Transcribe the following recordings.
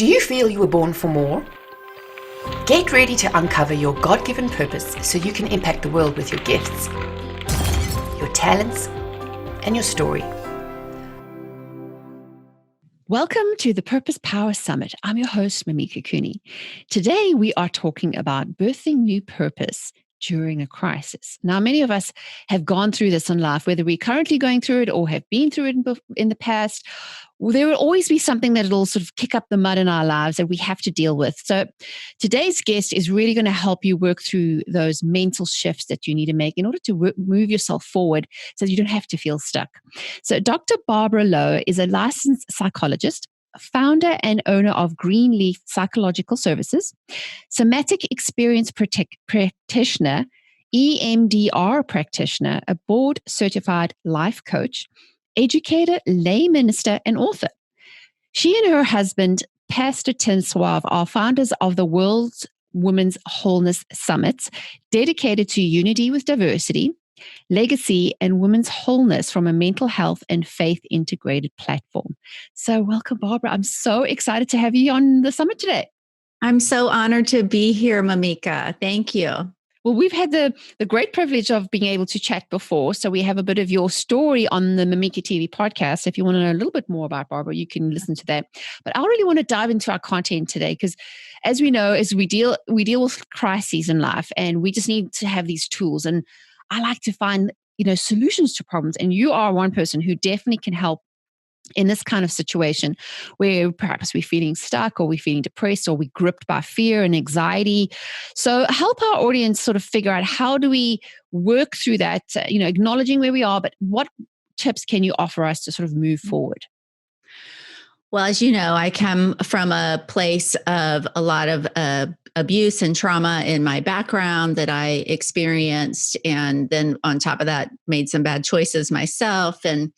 Do you feel you were born for more? Get ready to uncover your God-given purpose so you can impact the world with your gifts, your talents, and your story. Welcome to the Purpose Power Summit. I'm your host, Mimika Cooney. Today, we are talking about birthing new purpose during a crisis. Now, many of us have gone through this in life, whether we're currently going through it or have been through it in the past. There will always be something that will sort of kick up the mud in our lives that we have to deal with. So today's guest is really going to help you work through those mental shifts that you need to make in order to move yourself forward so that you don't have to feel stuck. So Dr. Barbara Lowe is a licensed psychologist, founder and owner of Greenleaf Psychological Services, somatic experience practitioner, EMDR practitioner, a board certified life coach, educator, lay minister, and author. She and her husband, Pastor Tim Suave, are founders of the World's Women's Wholeness Summits, dedicated to unity with diversity, legacy, and women's wholeness from a mental health and faith integrated platform. So welcome, Barbara. I'm so excited to have you on the summit today. I'm so honored to be here, Mimika. Thank you. Well, we've had the great privilege of being able to chat before. So we have a bit of your story on the Mimika TV podcast. If you want to know a little bit more about Barbara, you can listen to that. But I really want to dive into our content today because, as we know, as we deal with crises in life, and we just need to have these tools. And I like to find, solutions to problems. And you are one person who definitely can help in this kind of situation where perhaps we're feeling stuck or we're feeling depressed or we're gripped by fear and anxiety. So help our audience sort of figure out, how do we work through that, acknowledging where we are, but what tips can you offer us to sort of move forward? Well, as you know, I come from a place of a lot of abuse and trauma in my background that I experienced. And then on top of that, made some bad choices myself. And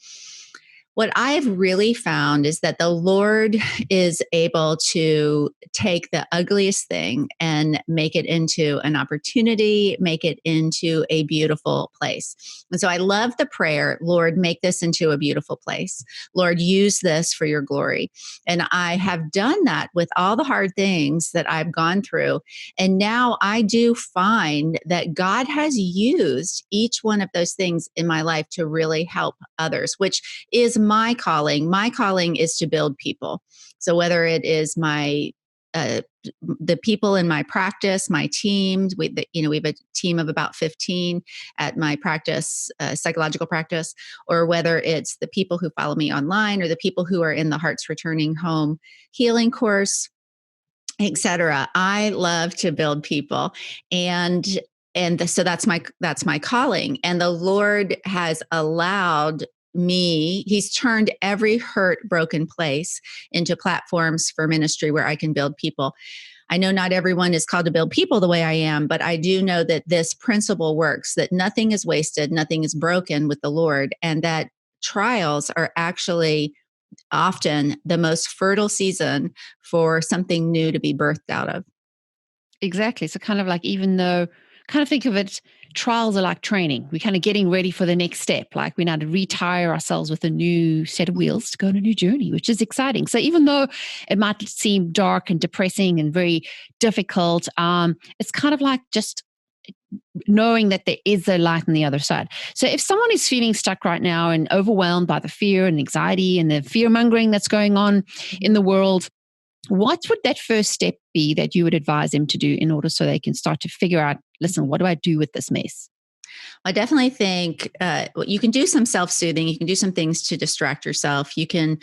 what I've really found is that the Lord is able to take the ugliest thing and make it into an opportunity, make it into a beautiful place. And so I love the prayer, Lord, make this into a beautiful place. Lord, use this for your glory. And I have done that with all the hard things that I've gone through. And now I do find that God has used each one of those things in my life to really help others, which is my calling. My calling is to build people. So whether it is the people in my practice, my teams, we have a team of about 15 at my practice, psychological practice, or whether it's the people who follow me online or the people who are in the Hearts Returning Home healing course, etc. I love to build people. So that's my calling. And the Lord has allowed me, he's turned every hurt, broken place into platforms for ministry where I can build people. I know not everyone is called to build people the way I am, but I do know that this principle works, that nothing is wasted, nothing is broken with the Lord, and that trials are actually often the most fertile season for something new to be birthed out of. Exactly. So kind of think of it, trials are like training. We're kind of getting ready for the next step. Like we now to retire ourselves with a new set of wheels to go on a new journey, which is exciting. So even though it might seem dark and depressing and very difficult, it's kind of like just knowing that there is a light on the other side. So if someone is feeling stuck right now and overwhelmed by the fear and anxiety and the fear mongering that's going on in the world, what would that first step be that you would advise them to do in order so they can start to figure out, listen, what do I do with this mess? I definitely think you can do some self-soothing. You can do some things to distract yourself. You can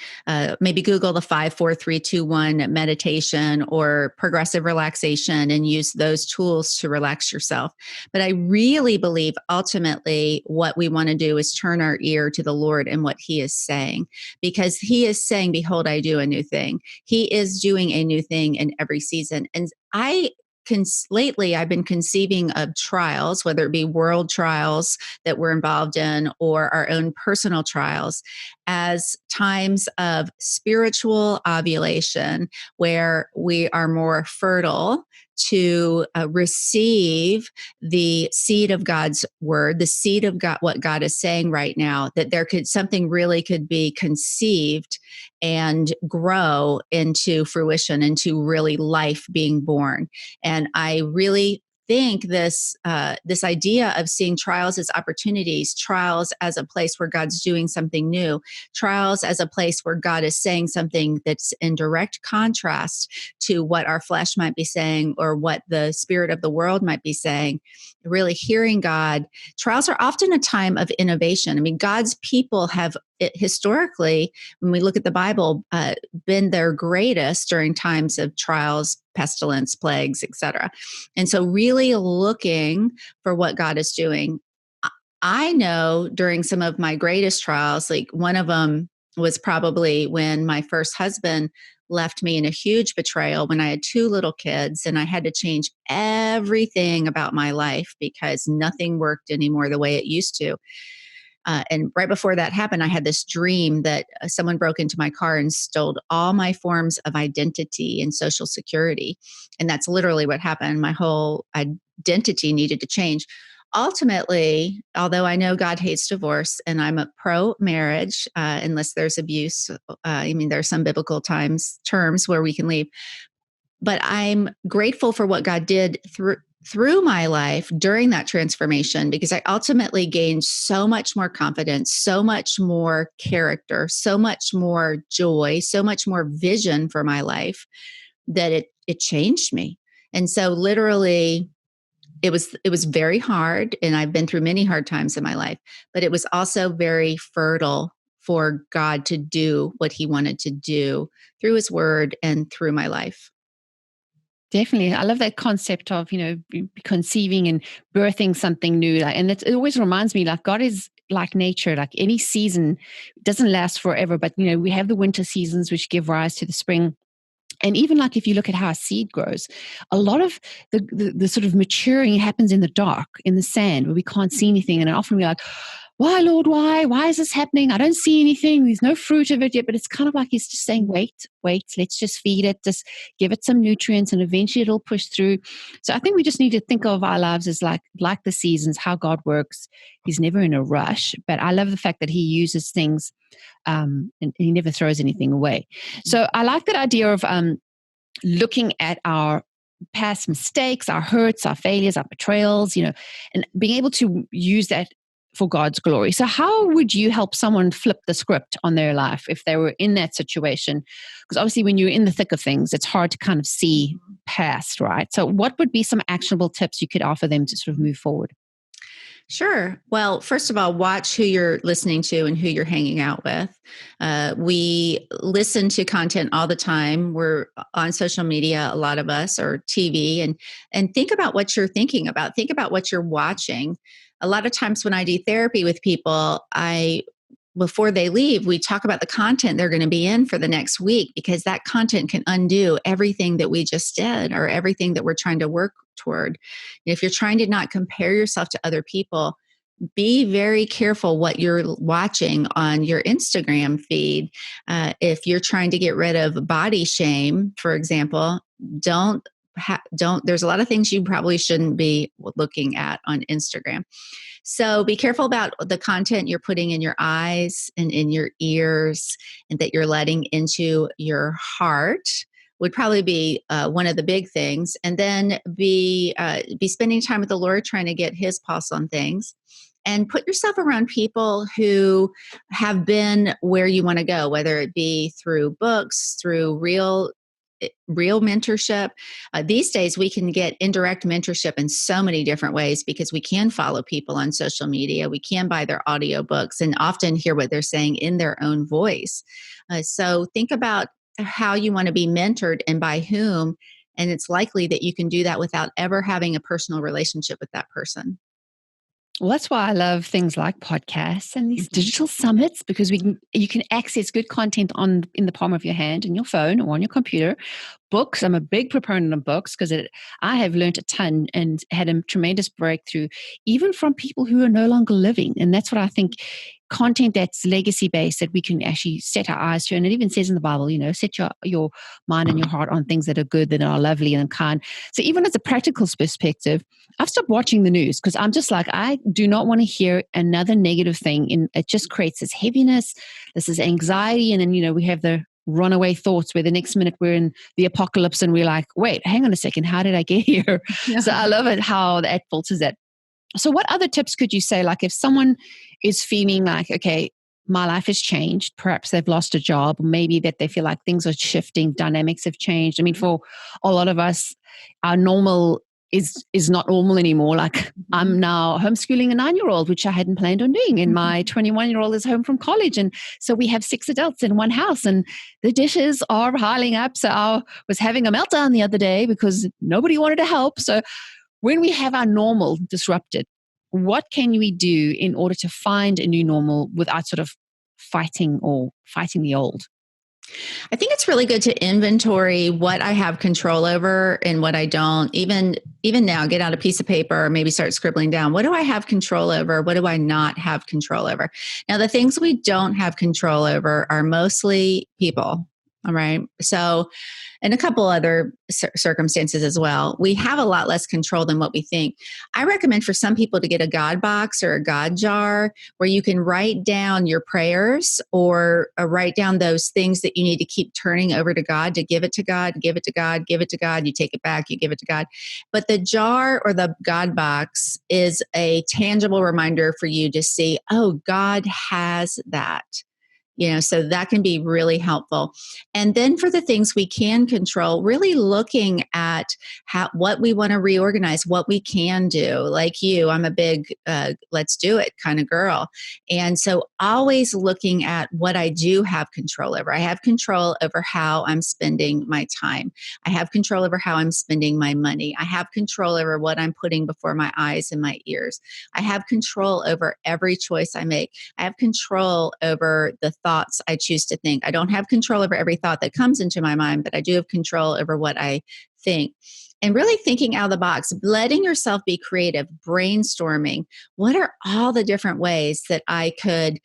maybe Google the 5, 4, 3, 2, 1 meditation or progressive relaxation and use those tools to relax yourself. But I really believe ultimately what we want to do is turn our ear to the Lord and what he is saying, because he is saying, behold, I do a new thing. He is doing a new thing in every season. And lately, I've been conceiving of trials, whether it be world trials that we're involved in or our own personal trials, as times of spiritual ovulation where we are more fertile to receive the seed of God's word, the seed of God, what God is saying right now, that something really could be conceived and grow into fruition, into really life being born. And I really think this idea of seeing trials as opportunities, trials as a place where God's doing something new, trials as a place where God is saying something that's in direct contrast to what our flesh might be saying or what the spirit of the world might be saying. Really hearing God. Trials are often a time of innovation. I mean, God's people have historically, when we look at the Bible, been their greatest during times of trials, pestilence, plagues, etc. And so really looking for what God is doing. I know during some of my greatest trials, like one of them was probably when my first husband left me in a huge betrayal when I had 2 little kids, and I had to change everything about my life because nothing worked anymore the way it used to. And right before that happened, I had this dream that someone broke into my car and stole all my forms of identity and social security. And that's literally what happened. My whole identity needed to change. Ultimately, although I know God hates divorce and I'm a pro marriage, unless there's abuse, I mean, there are some biblical terms where we can leave. But I'm grateful for what God did through my life during that transformation, because I ultimately gained so much more confidence, so much more character, so much more joy, so much more vision for my life that it changed me. And so literally it was very hard, and I've been through many hard times in my life, but it was also very fertile for God to do what he wanted to do through his word and through my life. Definitely. I love that concept of, conceiving and birthing something new. And it always reminds me, like, God is like nature, like any season doesn't last forever, but, we have the winter seasons which give rise to the spring. And even like if you look at how a seed grows, a lot of the sort of maturing happens in the dark, in the sand, where we can't see anything. And often we're like, why, Lord, why? Why is this happening? I don't see anything. There's no fruit of it yet. But it's kind of like he's just saying, wait, let's just feed it. Just give it some nutrients and eventually it'll push through. So I think we just need to think of our lives as like the seasons, how God works. He's never in a rush. But I love the fact that he uses things and he never throws anything away. So I like that idea of looking at our past mistakes, our hurts, our failures, our betrayals, and being able to use that for God's glory. So how would you help someone flip the script on their life if they were in that situation? Because obviously when you're in the thick of things, it's hard to kind of see past, right? So what would be some actionable tips you could offer them to sort of move forward? Sure. Well, first of all, watch who you're listening to and who you're hanging out with. We listen to content all the time. We're on social media, a lot of us, or TV, and think about what you're thinking about. Think about what you're watching. A lot of times when I do therapy with people, before they leave, we talk about the content they're going to be in for the next week, because that content can undo everything that we just did or everything that we're trying to work toward. If you're trying to not compare yourself to other people, be very careful what you're watching on your Instagram feed. If you're trying to get rid of body shame, for example, don't, there's a lot of things you probably shouldn't be looking at on Instagram. So be careful about the content you're putting in your eyes and in your ears and that you're letting into your heart would probably be one of the big things. And then be spending time with the Lord, trying to get his pulse on things. And put yourself around people who have been where you want to go, whether it be through books, through real mentorship. These days, we can get indirect mentorship in so many different ways because we can follow people on social media. We can buy their audiobooks and often hear what they're saying in their own voice. So think about how you want to be mentored and by whom. And it's likely that you can do that without ever having a personal relationship with that person. Well, that's why I love things like podcasts and these digital summits, because you can access good content in the palm of your hand, in your phone or on your computer. Books, I'm a big proponent of books because I have learned a ton and had a tremendous breakthrough, even from people who are no longer living. And that's what I think content that's legacy based that we can actually set our eyes to. And it even says in the Bible, set your mind and your heart on things that are good, that are lovely and kind. So even as a practical perspective, I've stopped watching the news because I'm just like, I do not want to hear another negative thing. And it just creates this heaviness, this is anxiety. And then, we have the runaway thoughts where the next minute we're in the apocalypse and we're like, wait, hang on a second, how did I get here? Yeah. So I love it how that filters that. So what other tips could you say? Like if someone is feeling like, okay, my life has changed, perhaps they've lost a job, maybe that they feel like things are shifting, dynamics have changed. I mean, for a lot of us, our normal is not normal anymore. Like I'm now homeschooling a 9-year-old, which I hadn't planned on doing. And my 21-year-old is home from college. And so we have 6 adults in one house and the dishes are piling up. So I was having a meltdown the other day because nobody wanted to help. So when we have our normal disrupted, what can we do in order to find a new normal without sort of fighting the old? I think it's really good to inventory what I have control over and what I don't. Even now, get out a piece of paper or maybe start scribbling down. What do I have control over? What do I not have control over? Now, the things we don't have control over are mostly people. All right. So, and a couple other circumstances as well. We have a lot less control than what we think. I recommend for some people to get a God box or a God jar where you can write down your prayers or write down those things that you need to keep turning over to God, to give it to God, give it to God, give it to God. You take it back, you give it to God. But the jar or the God box is a tangible reminder for you to see, oh, God has that. So that can be really helpful. And then for the things we can control, really looking at what we want to reorganize, what we can do. Like you, I'm a big let's do it kind of girl. And so always looking at what I do have control over. I have control over how I'm spending my time. I have control over how I'm spending my money. I have control over what I'm putting before my eyes and my ears. I have control over every choice I make. I have control over the thoughts I choose to think. I don't have control over every thought that comes into my mind, but I do have control over what I think. And really thinking out of the box, letting yourself be creative, brainstorming. What are all the different ways that I could,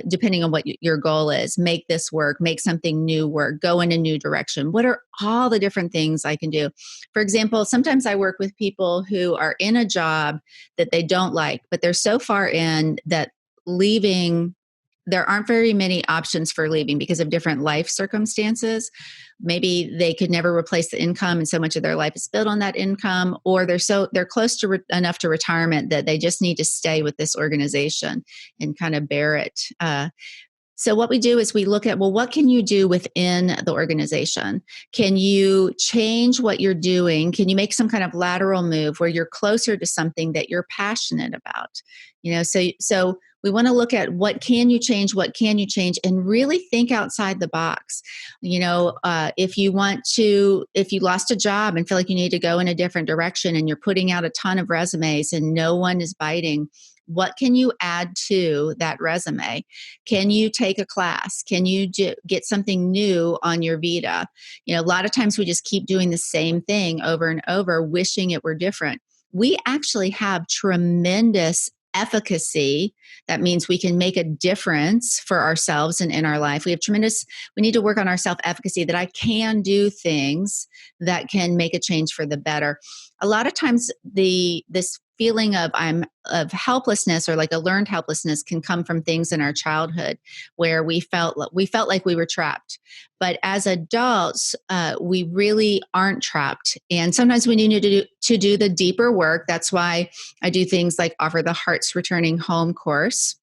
depending on what your goal is, make this work, make something new work, go in a new direction? What are all the different things I can do? For example, sometimes I work with people who are in a job that they don't like, but they're so far in that leaving, there aren't very many options for leaving because of different life circumstances. Maybe they could never replace the income and so much of their life is built on that income, or they're close to enough to retirement that they just need to stay with this organization and kind of bear it. So what we do is we look at, well, what can you do within the organization? Can you change what you're doing? Can you make some kind of lateral move where you're closer to something that you're passionate about? So we want to look at what can you change, and really think outside the box. If you lost a job and feel like you need to go in a different direction and you're putting out a ton of resumes and no one is biting, what can you add to that resume? Can you take a class? Can you get something new on your Vita? A lot of times we just keep doing the same thing over and over, wishing it were different. We actually have tremendous efficacy. That means we can make a difference for ourselves and in our life. We need to work on our self-efficacy, that I can do things that can make a change for the better. A lot of times this feeling of helplessness, or like a learned helplessness, can come from things in our childhood where we felt like we were trapped. But as adults, we really aren't trapped. And sometimes we need to do the deeper work. That's why I do things like offer the Heart's Returning Home course,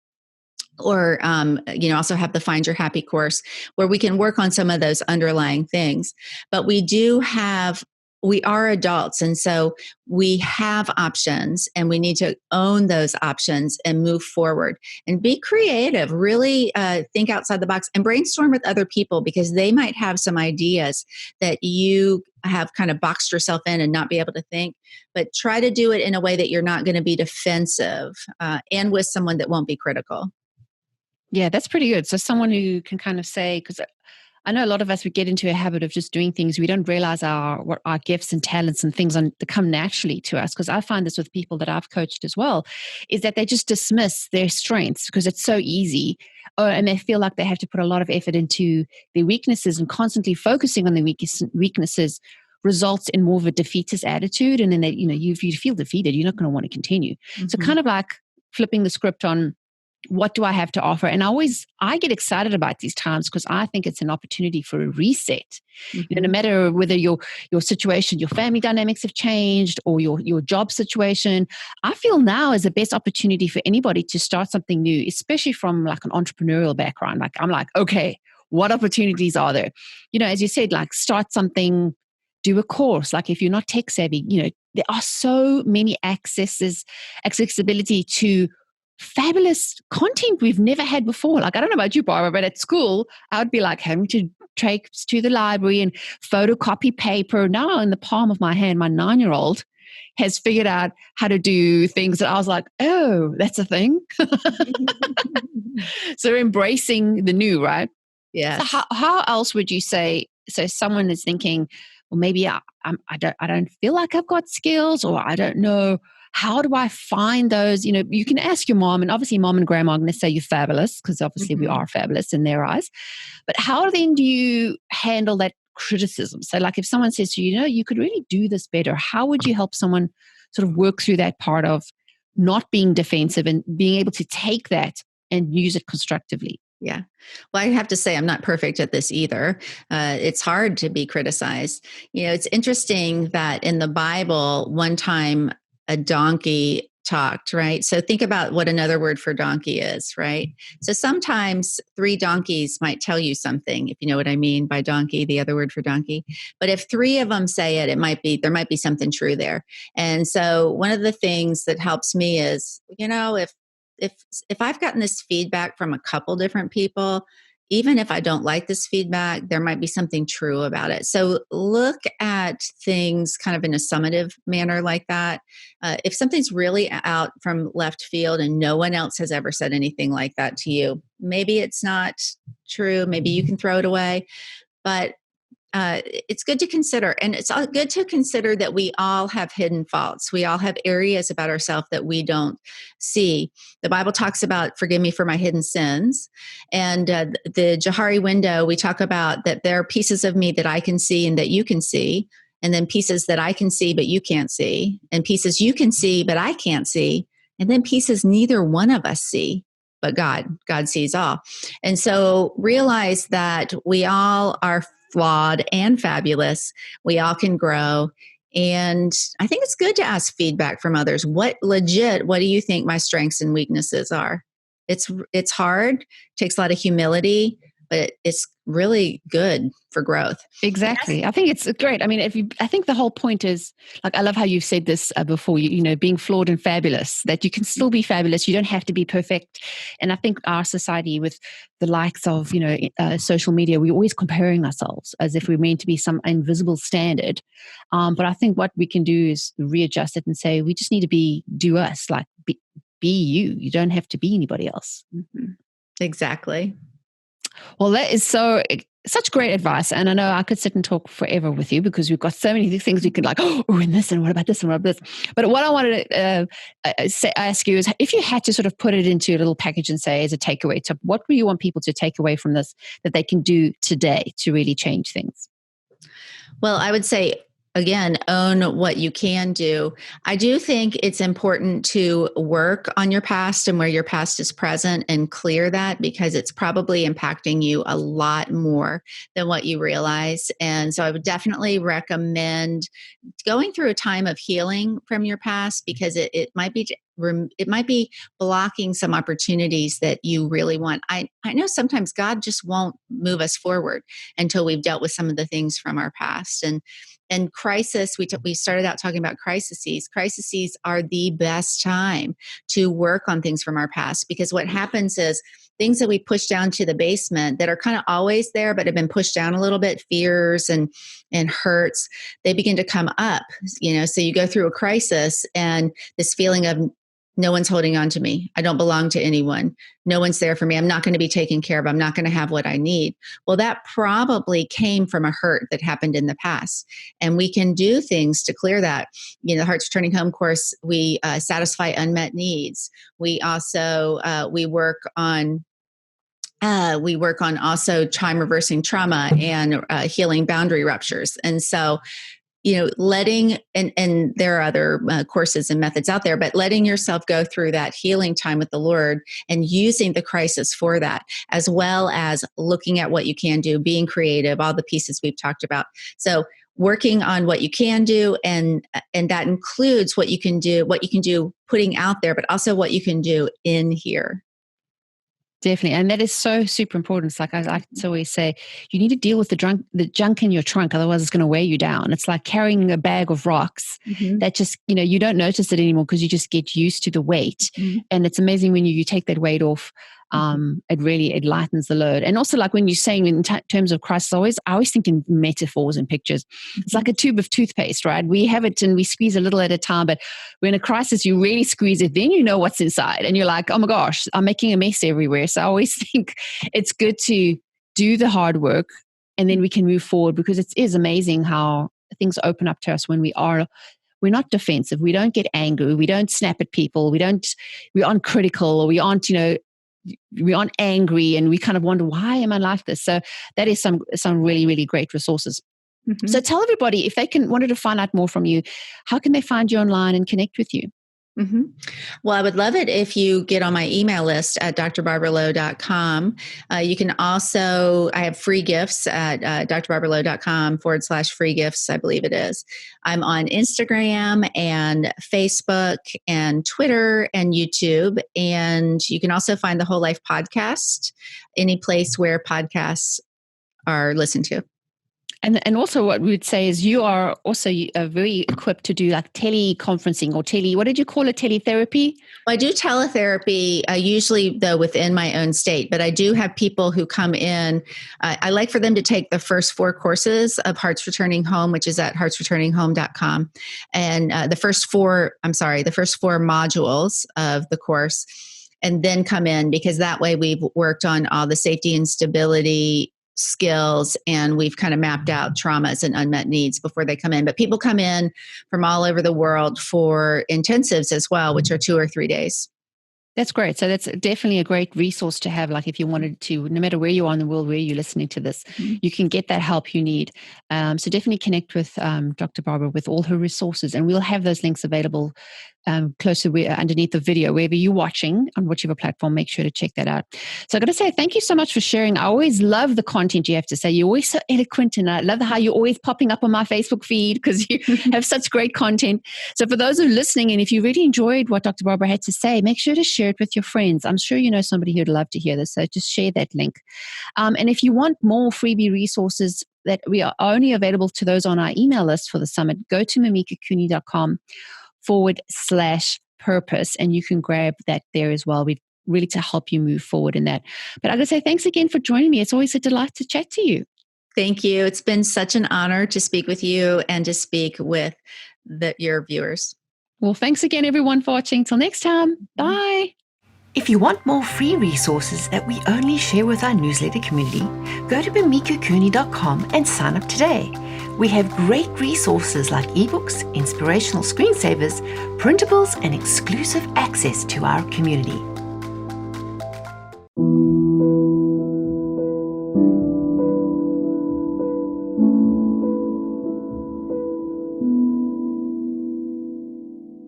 or also have the Find Your Happy course, where we can work on some of those underlying things. But we are adults, and so we have options, and we need to own those options and move forward and be creative. Really think outside the box and brainstorm with other people, because they might have some ideas that you have kind of boxed yourself in and not be able to think. But try to do it in a way that you're not going to be defensive, and with someone that won't be critical. Yeah, that's pretty good. So someone who can kind of say, because I know a lot of us, we get into a habit of just doing things. We don't realize what our gifts and talents and things that come naturally to us. Because I find this with people that I've coached as well, is that they just dismiss their strengths because it's so easy. And they feel like they have to put a lot of effort into their weaknesses, and constantly focusing on the weaknesses results in more of a defeatist attitude. And then you feel defeated, you're not going to want to continue. Mm-hmm. So kind of like flipping the script on, what do I have to offer? And I get excited about these times because I think it's an opportunity for a reset. Mm-hmm. No matter whether your situation, your family dynamics have changed, or your job situation, I feel now is the best opportunity for anybody to start something new, especially from like an entrepreneurial background. Like I'm like, okay, what opportunities are there? As you said, like start something, do a course. Like if you're not tech savvy, there are so many accessibility to fabulous content we've never had before. Like, I don't know about you, Barbara, but at school, I would be like having to take to the library and photocopy paper. Now in the palm of my hand, my 9-year-old has figured out how to do things that I was like, oh, that's a thing. So embracing the new, right? Yes. So how else would you say, so someone is thinking, well, maybe I don't feel like I've got skills, or I don't know, how do I find those? You can ask your mom, and obviously mom and grandma are going to say you're fabulous, because obviously we are fabulous in their eyes. But how then do you handle that criticism? So like if someone says to you, you could really do this better, how would you help someone sort of work through that part of not being defensive and being able to take that and use it constructively? Yeah. Well, I have to say, I'm not perfect at this either. It's hard to be criticized. It's interesting that in the Bible, one time a donkey talked, right? So think about what another word for donkey is, right? So sometimes 3 donkeys might tell you something, if you know what I mean by donkey, the other word for donkey. But if 3 of them say it, there might be something true there. And so one of the things that helps me is, if I've gotten this feedback from a couple different people, even if I don't like this feedback, there might be something true about it. So look at things kind of in a summative manner like that. If something's really out from left field and no one else has ever said anything like that to you, maybe it's not true. Maybe you can throw it away. But it's good to consider. And it's good to consider that we all have hidden faults. We all have areas about ourselves that we don't see. The Bible talks about, forgive me for my hidden sins. And the Johari window, we talk about that there are pieces of me that I can see and that you can see. And then pieces that I can see, but you can't see. And pieces you can see, but I can't see. And then pieces neither one of us see. But God sees all. And so realize that we all are flawed and fabulous. We all can grow. And I think it's good to ask feedback from others. What do you think my strengths and weaknesses are? It's hard, takes a lot of humility, but it's really good for growth. Exactly. I think it's great. I mean, I think the whole point is, like, I love how you've said this before, being flawed and fabulous, that you can still be fabulous. You don't have to be perfect. And I think our society, with the likes of, social media, we're always comparing ourselves as if we're meant to be some invisible standard. But I think what we can do is readjust it and say, we just need to do us, like be you. You don't have to be anybody else. Mm-hmm. Exactly. Well, that is such great advice. And I know I could sit and talk forever with you, because we've got so many things we could and this, and what about this, and what about this. But what I wanted to ask you is, if you had to sort of put it into a little package and say as a takeaway, so what do you want people to take away from this that they can do today to really change things? Well, I would say, again, own what you can do. I do think it's important to work on your past and where your past is present and clear that, because it's probably impacting you a lot more than what you realize. And so I would definitely recommend going through a time of healing from your past, because it might be blocking some opportunities that you really want. I know sometimes God just won't move us forward until we've dealt with some of the things from our past. And crisis, we started out talking about crises. Crises are the best time to work on things from our past, because what happens is things that we push down to the basement that are kind of always there but have been pushed down a little bit, fears and hurts, they begin to come up. So you go through a crisis, and this feeling of no one's holding on to me. I don't belong to anyone. No one's there for me. I'm not going to be taken care of. I'm not going to have what I need. Well, that probably came from a hurt that happened in the past. And we can do things to clear that. The Hearts Returning Home course, we satisfy unmet needs. We also, we work on also time reversing trauma and healing boundary ruptures. And so, letting, and there are other courses and methods out there, but letting yourself go through that healing time with the Lord and using the crisis for that, as well as looking at what you can do, being creative, all the pieces we've talked about. So working on what you can do, and that includes what you can do putting out there, but also what you can do in here. Definitely. And that is so super important. It's like I like to always say, you need to deal with the junk in your trunk. Otherwise it's going to weigh you down. It's like carrying a bag of rocks that just, you don't notice it anymore because you just get used to the weight. And it's amazing when you take that weight off. It lightens the load. And also, like when you're saying in terms of crisis, I always think in metaphors and pictures. It's like a tube of toothpaste, right? We have it and we squeeze a little at a time, but when a crisis, you really squeeze it, then you know what's inside. And you're like, oh my gosh, I'm making a mess everywhere. So I always think it's good to do the hard work and then we can move forward, because it is amazing how things open up to us when we're not defensive. We don't get angry. We don't snap at people. We aren't critical, or we aren't angry, and we kind of wonder, why am I like this? So that is some really, really great resources. So tell everybody, if they wanted to find out more from you, how can they find you online and connect with you? Well, I would love it if you get on my email list at drbarbaraLowe.com. You can also, I have free gifts at drbarbaraLowe.com/free gifts, I believe it is. I'm on Instagram and Facebook and Twitter and YouTube. And you can also find the Whole Life podcast any place where podcasts are listened to. And also what we would say is you are also very equipped to do like teleconferencing or what did you call it, teletherapy? Well, I do teletherapy, usually though within my own state, but I do have people who come in. I like for them to take the first 4 courses of Hearts Returning Home, which is at heartsreturninghome.com. And the first 4 modules of the course, and then come in, because that way we've worked on all the safety and stability skills, and we've kind of mapped out traumas and unmet needs before they come in. But people come in from all over the world for intensives as well, which are 2 or 3 days. That's great. So that's definitely a great resource to have. Like if you wanted to, no matter where you are in the world, where you're listening to this, you can get that help you need. So definitely connect with Dr. Barbara with all her resources, and we'll have those links available closer underneath the video, wherever you're watching on whichever platform. Make sure to check that out. So I got to say thank you so much for sharing. I always love the content you have to say. You're always so eloquent, and I love how you're always popping up on my Facebook feed because you have such great content. So for those who are listening, and if you really enjoyed what Dr. Barbara had to say, make sure to share it with your friends. I'm sure you know somebody who'd love to hear this, so just share that link. And if you want more freebie resources that we are only available to those on our email list for the summit, go to mimikacooney.com/purpose, and you can grab that there as well. We'd really to help you move forward in that. But I got to say thanks again for joining me. It's always a delight to chat to you. Thank you. It's been such an honor to speak with you and to speak with your viewers. Well, thanks again, everyone, for watching. Till next time. Bye. If you want more free resources that we only share with our newsletter community, go to mimikacooney.com and sign up today. We have great resources like ebooks, inspirational screensavers, printables, and exclusive access to our community.